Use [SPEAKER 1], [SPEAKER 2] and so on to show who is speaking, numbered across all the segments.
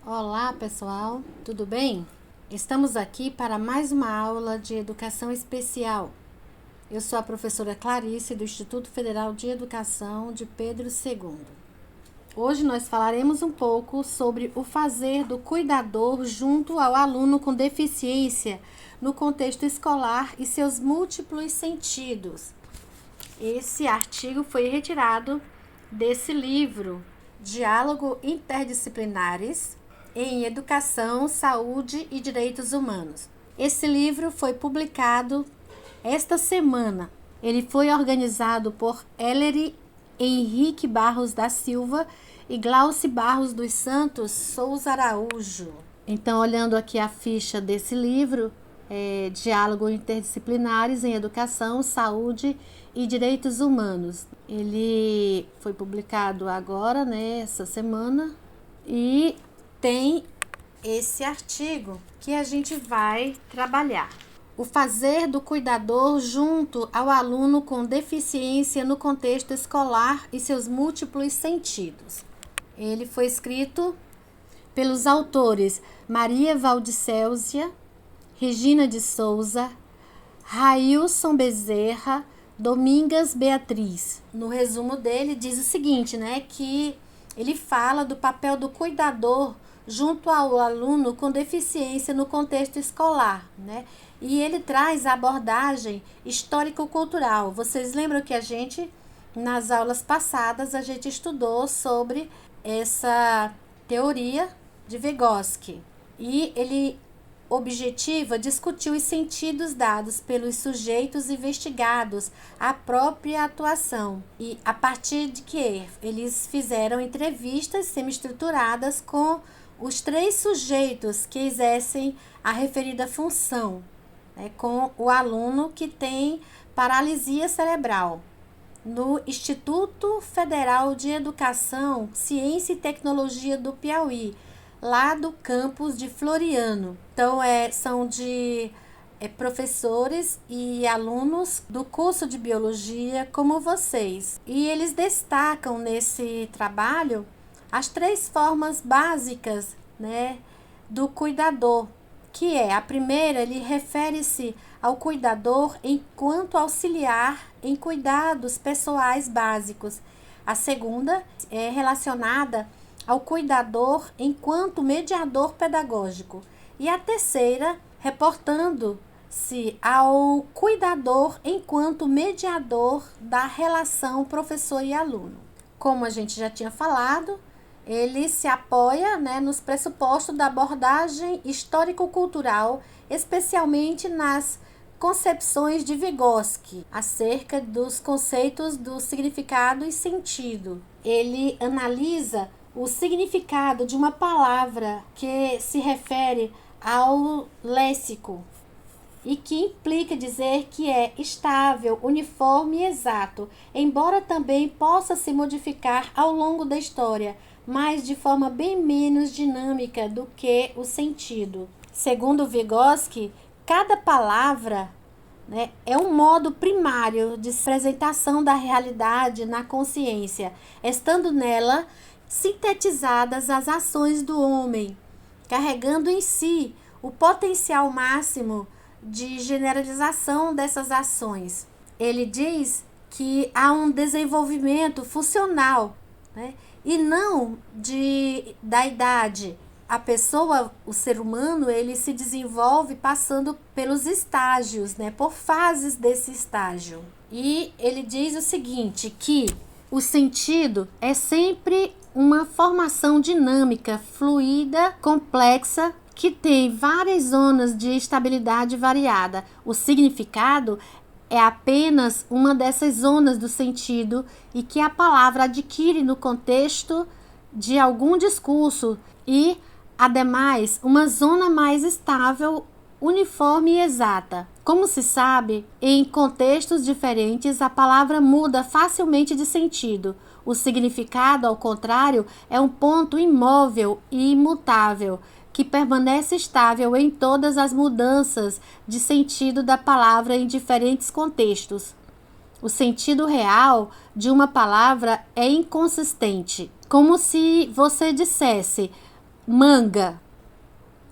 [SPEAKER 1] Olá, pessoal, tudo bem? Estamos aqui para mais uma aula de educação especial. Eu sou a professora Clarice do Instituto Federal de Educação de Pedro II. Hoje nós falaremos um pouco sobre o fazer do cuidador junto ao aluno com deficiência no contexto escolar e seus múltiplos sentidos. Esse artigo foi retirado desse livro, Diálogo Interdisciplinares em Educação, Saúde e Direitos Humanos. Esse livro foi publicado esta semana. Ele foi organizado por Ellery Henrique Barros da Silva e Glauci Barros dos Santos Souza Araújo. Então, olhando aqui a ficha desse livro, Diálogo Interdisciplinares em Educação, Saúde e Direitos Humanos. Ele foi publicado agora, essa semana, e tem esse artigo que a gente vai trabalhar. O fazer do cuidador junto ao aluno com deficiência no contexto escolar e seus múltiplos sentidos. Ele foi escrito pelos autores Maria Valdicélsia, Regina de Souza, Railson Bezerra, Domingas Beatriz. No resumo dele diz o seguinte, que ele fala do papel do cuidador junto ao aluno com deficiência no contexto escolar, E ele traz a abordagem histórico-cultural. Vocês lembram que nas aulas passadas, a gente estudou sobre essa teoria de Vygotsky. E ele objetiva discutir os sentidos dados pelos sujeitos investigados à própria atuação e a partir de que eles fizeram entrevistas semi-estruturadas com os 3 sujeitos que exercem a referida função, com o aluno que tem paralisia cerebral, no Instituto Federal de Educação, Ciência e Tecnologia do Piauí, lá do campus de Floriano. Então, são de professores e alunos do curso de Biologia como vocês. E eles destacam nesse trabalho as 3 formas básicas, do cuidador, que a primeira, ele refere-se ao cuidador enquanto auxiliar em cuidados pessoais básicos. A segunda é relacionada ao cuidador enquanto mediador pedagógico. E a terceira, reportando-se ao cuidador enquanto mediador da relação professor e aluno. Como a gente já tinha falado, ele se apoia nos pressupostos da abordagem histórico-cultural, especialmente nas concepções de Vygotsky acerca dos conceitos do significado e sentido. Ele analisa o significado de uma palavra que se refere ao léxico e que implica dizer que é estável, uniforme e exato, embora também possa se modificar ao longo da história, mas de forma bem menos dinâmica do que o sentido. Segundo Vygotsky, cada palavra é um modo primário de apresentação da realidade na consciência, estando nela sintetizadas as ações do homem, carregando em si o potencial máximo de generalização dessas ações. Ele diz que há um desenvolvimento funcional, e não da idade. A pessoa, o ser humano, ele se desenvolve passando pelos estágios, por fases desse estágio. E ele diz o seguinte, que o sentido é sempre uma formação dinâmica, fluida, complexa, que tem várias zonas de estabilidade variada. O significado é apenas uma dessas zonas do sentido e que a palavra adquire no contexto de algum discurso e, ademais, uma zona mais estável, uniforme e exata. Como se sabe, em contextos diferentes, a palavra muda facilmente de sentido. O significado, ao contrário, é um ponto imóvel e imutável, que permanece estável em todas as mudanças de sentido da palavra em diferentes contextos. O sentido real de uma palavra é inconsistente, como se você dissesse: manga.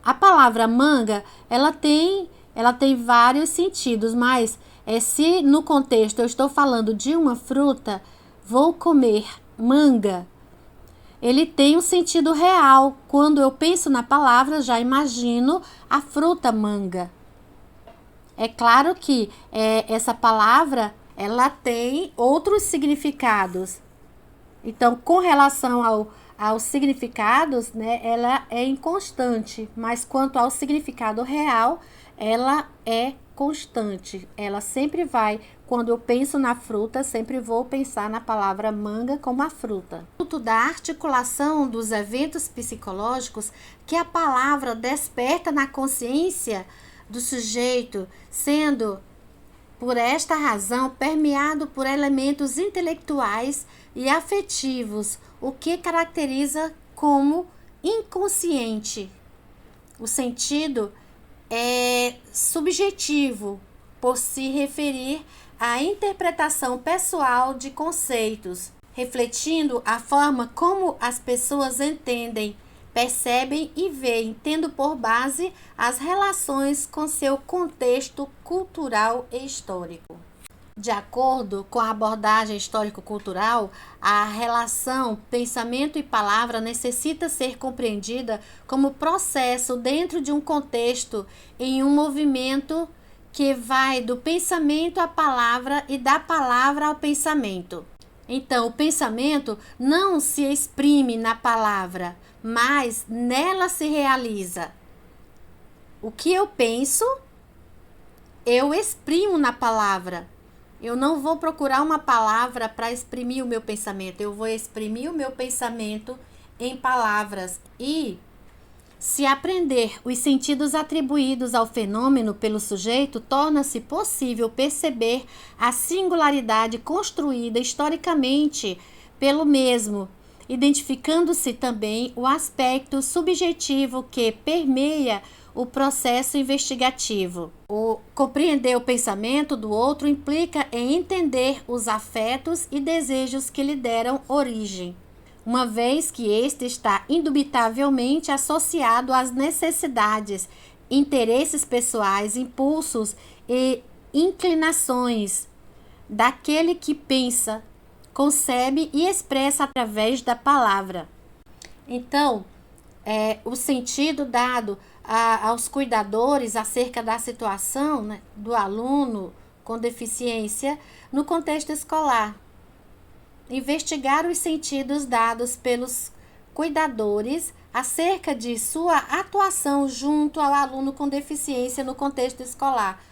[SPEAKER 1] A palavra manga, ela tem vários sentidos, mas se no contexto eu estou falando de uma fruta, vou comer manga. Ele tem um sentido real. Quando eu penso na palavra, já imagino a fruta manga. É claro que essa palavra, ela tem outros significados. Então, com relação aos significados, né, ela é inconstante, mas quanto ao significado real, ela é constante. Ela sempre vai, quando eu penso na fruta, sempre vou pensar na palavra manga como a fruta. Fruto da articulação dos eventos psicológicos que a palavra desperta na consciência do sujeito, sendo, por esta razão, permeado por elementos intelectuais e afetivos, o que caracteriza como inconsciente. O sentido é subjetivo, por se referir à interpretação pessoal de conceitos, refletindo a forma como as pessoas entendem, percebem e veem, tendo por base as relações com seu contexto cultural e histórico. De acordo com a abordagem histórico-cultural, a relação pensamento e palavra necessita ser compreendida como processo dentro de um contexto em um movimento que vai do pensamento à palavra e da palavra ao pensamento. Então, o pensamento não se exprime na palavra, mas nela se realiza. O que eu penso, eu exprimo na palavra. Eu não vou procurar uma palavra para exprimir o meu pensamento. Eu vou exprimir o meu pensamento em palavras. E se aprender os sentidos atribuídos ao fenômeno pelo sujeito, torna-se possível perceber a singularidade construída historicamente pelo mesmo, identificando-se também o aspecto subjetivo que permeia o processo investigativo. Compreender o pensamento do outro implica em entender os afetos e desejos que lhe deram origem, uma vez que este está indubitavelmente associado às necessidades, interesses pessoais, impulsos e inclinações daquele que pensa, concebe e expressa através da palavra. Então, o sentido dado aos cuidadores acerca da situação, né, do aluno com deficiência no contexto escolar. Investigar os sentidos dados pelos cuidadores acerca de sua atuação junto ao aluno com deficiência no contexto escolar.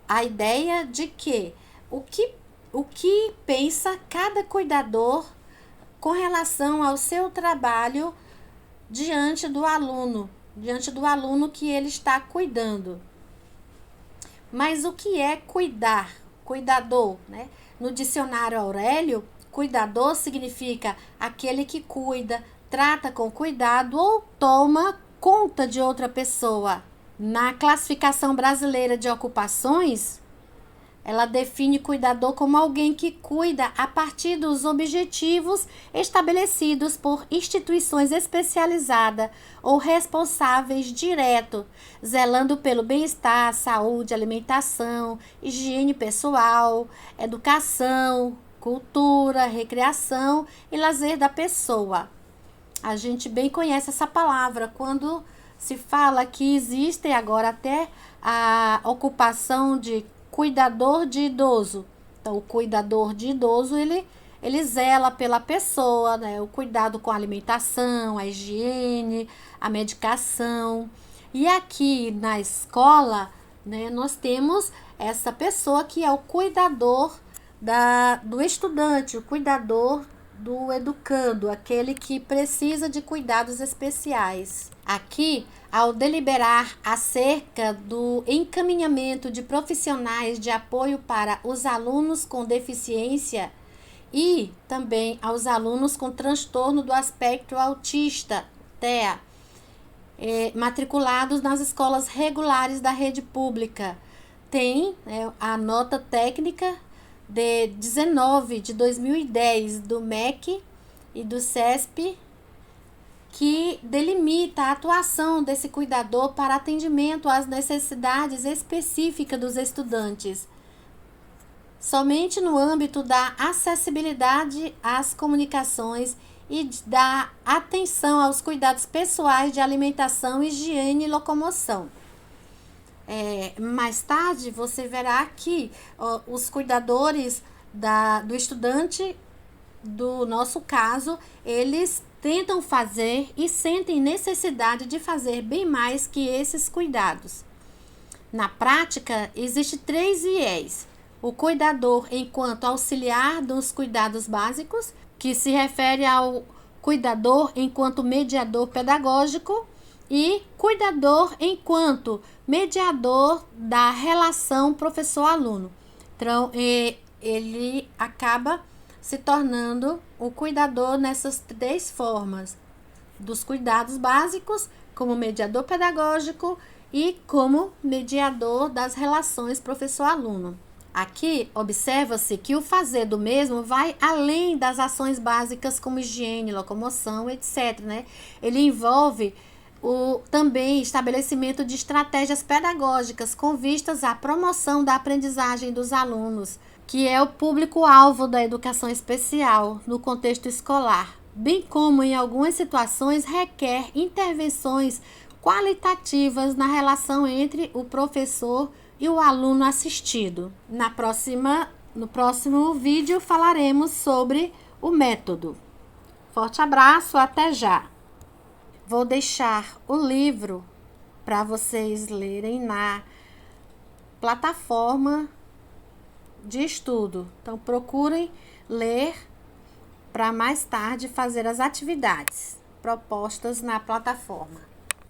[SPEAKER 1] A ideia de que o que pensa cada cuidador com relação ao seu trabalho diante do aluno que ele está cuidando. Mas o que é cuidar? Cuidador, né? No dicionário Aurélio, cuidador significa aquele que cuida, trata com cuidado ou toma conta de outra pessoa. Na classificação brasileira de ocupações, ela define cuidador como alguém que cuida a partir dos objetivos estabelecidos por instituições especializadas ou responsáveis direto, zelando pelo bem-estar, saúde, alimentação, higiene pessoal, educação, cultura, recreação e lazer da pessoa. A gente bem conhece essa palavra quando se fala que existe agora até a ocupação de cuidador de idoso. Então, o cuidador de idoso, ele zela pela pessoa, né? O cuidado com a alimentação, a higiene, a medicação. E aqui na escola, né, nós temos essa pessoa que é o cuidador do estudante, o cuidador do educando, aquele que precisa de cuidados especiais. Aqui, ao deliberar acerca do encaminhamento de profissionais de apoio para os alunos com deficiência e também aos alunos com transtorno do espectro autista, TEA, matriculados nas escolas regulares da rede pública, tem a nota técnica de 19 de 2010 do MEC e do CESP, que delimita a atuação desse cuidador para atendimento às necessidades específicas dos estudantes, somente no âmbito da acessibilidade às comunicações e da atenção aos cuidados pessoais de alimentação, higiene e locomoção. Mais tarde você verá que os cuidadores do estudante, do nosso caso, eles tentam fazer e sentem necessidade de fazer bem mais que esses cuidados. Na prática, existe 3 viés: o cuidador enquanto auxiliar dos cuidados básicos, que se refere ao cuidador enquanto mediador pedagógico, e cuidador enquanto mediador da relação professor-aluno. Então, ele acaba se tornando o cuidador nessas 3 formas: dos cuidados básicos, como mediador pedagógico e como mediador das relações professor-aluno. Aqui, observa-se que o fazer do mesmo vai além das ações básicas como higiene, locomoção, etc., né? Ele envolve também estabelecimento de estratégias pedagógicas com vistas à promoção da aprendizagem dos alunos, que é o público-alvo da educação especial no contexto escolar, bem como em algumas situações requer intervenções qualitativas na relação entre o professor e o aluno assistido. No próximo vídeo falaremos sobre o método. Forte abraço, até já! Vou deixar o livro para vocês lerem na plataforma de estudo. Então, procurem ler para mais tarde fazer as atividades propostas na plataforma.